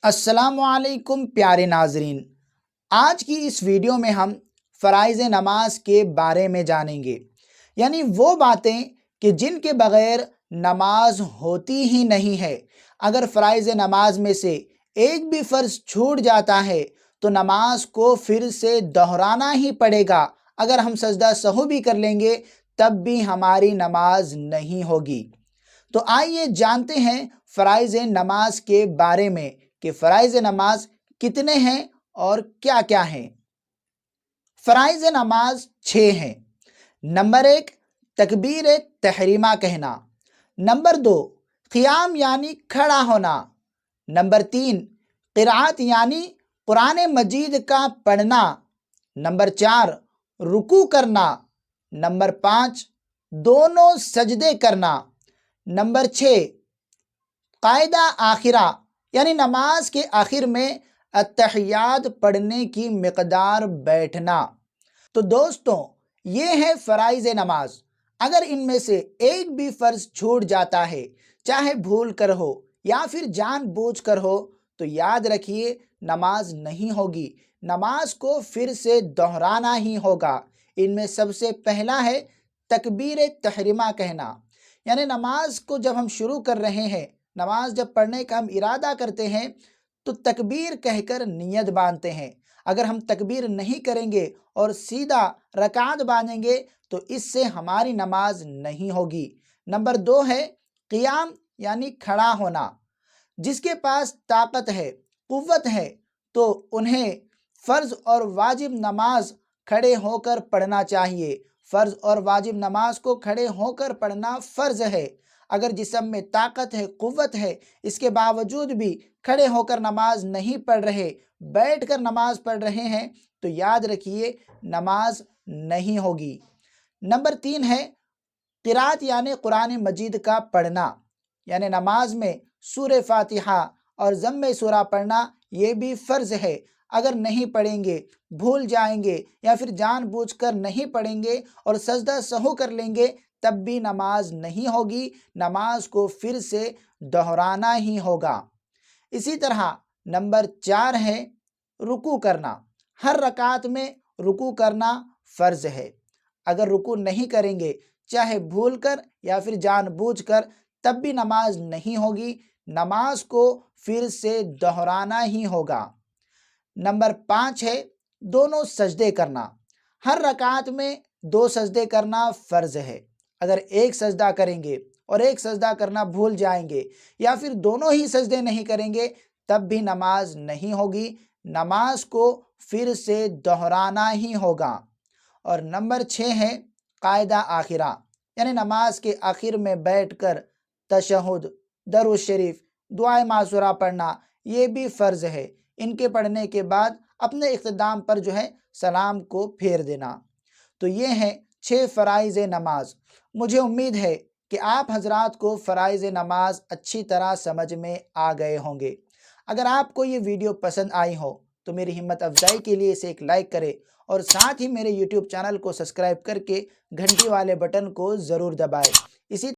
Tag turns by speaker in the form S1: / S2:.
S1: السلام علیکم پیارے ناظرین، آج کی اس ویڈیو میں ہم فرائض نماز کے بارے میں جانیں گے، یعنی وہ باتیں کہ جن کے بغیر نماز ہوتی ہی نہیں ہے۔ اگر فرائض نماز میں سے ایک بھی فرض چھوٹ جاتا ہے تو نماز کو پھر سے دہرانا ہی پڑے گا۔ اگر ہم سجدہ سہو بھی کر لیں گے تب بھی ہماری نماز نہیں ہوگی۔ تو آئیے جانتے ہیں فرائض نماز کے بارے میں کہ فرائض نماز کتنے ہیں اور کیا کیا ہیں۔ فرائض نماز 6 ہیں۔ نمبر 1 تکبیر تحریمہ کہنا۔ نمبر 2 قیام یعنی کھڑا ہونا۔ نمبر 3 قرأت یعنی قرآن مجید کا پڑھنا۔ نمبر 4 رکوع کرنا۔ نمبر 5 دونوں سجدے کرنا۔ نمبر 6 قاعدہ آخرہ یعنی نماز کے آخر میں التحیات پڑھنے کی مقدار بیٹھنا۔ تو دوستوں، یہ ہے فرائض نماز۔ اگر ان میں سے ایک بھی فرض چھوٹ جاتا ہے، چاہے بھول کر ہو یا پھر جان بوجھ کر ہو، تو یاد رکھیے نماز نہیں ہوگی۔ نماز کو پھر سے دہرانا ہی ہوگا۔ ان میں سب سے پہلا ہے تکبیر تحریمہ کہنا، یعنی نماز کو جب ہم شروع کر رہے ہیں، نماز جب پڑھنے کا ہم ارادہ کرتے ہیں تو تکبیر کہہ کر نیت باندھتے ہیں۔ اگر ہم تکبیر نہیں کریں گے اور سیدھا رکعت باندھیں گے تو اس سے ہماری نماز نہیں ہوگی۔ نمبر 2 ہے قیام یعنی کھڑا ہونا۔ جس کے پاس طاقت ہے، قوت ہے، تو انہیں فرض اور واجب نماز کھڑے ہو کر پڑھنا چاہیے۔ فرض اور واجب نماز کو کھڑے ہو کر پڑھنا فرض ہے۔ اگر جسم میں طاقت ہے، قوت ہے، اس کے باوجود بھی کھڑے ہو کر نماز نہیں پڑھ رہے، بیٹھ کر نماز پڑھ رہے ہیں، تو یاد رکھیے نماز نہیں ہوگی۔ نمبر 3 ہے قرأت یعنی قرآن مجید کا پڑھنا، یعنی نماز میں سورہ فاتحہ اور ضم سورہ پڑھنا یہ بھی فرض ہے۔ اگر نہیں پڑھیں گے، بھول جائیں گے یا پھر جان بوجھ کر نہیں پڑھیں گے اور سجدہ سہو کر لیں گے تب بھی نماز نہیں ہوگی۔ نماز کو پھر سے دہرانا ہی ہوگا۔ اسی طرح نمبر 4 ہے رکوع کرنا۔ ہر رکعت میں رکوع کرنا فرض ہے۔ اگر رکوع نہیں کریں گے، چاہے بھول کر یا پھر جان بوجھ کر، تب بھی نماز نہیں ہوگی۔ نماز کو پھر سے دہرانا ہی ہوگا۔ نمبر 5 ہے دونوں سجدے کرنا۔ ہر رکعت میں 2 سجدے کرنا فرض ہے۔ اگر ایک سجدہ کریں گے اور ایک سجدہ کرنا بھول جائیں گے یا پھر دونوں ہی سجدے نہیں کریں گے تب بھی نماز نہیں ہوگی۔ نماز کو پھر سے دہرانا ہی ہوگا۔ اور نمبر 6 ہے قاعدہ آخرہ، یعنی نماز کے آخر میں بیٹھ کر تشہد، درود شریف، دعائے معصورہ پڑھنا یہ بھی فرض ہے۔ ان کے پڑھنے کے بعد اپنے اختتام پر سلام کو پھیر دینا۔ تو یہ ہیں 6 فرائض نماز۔ مجھے امید ہے کہ آپ حضرات کو فرائض نماز اچھی طرح سمجھ میں آ گئے ہوں گے۔ اگر آپ کو یہ ویڈیو پسند آئی ہو تو میری ہمت افزائی کے لیے اسے ایک لائک کرے اور ساتھ ہی میرے یوٹیوب چینل کو سبسکرائب کر کے گھنٹی والے بٹن کو ضرور دبائے۔ اسی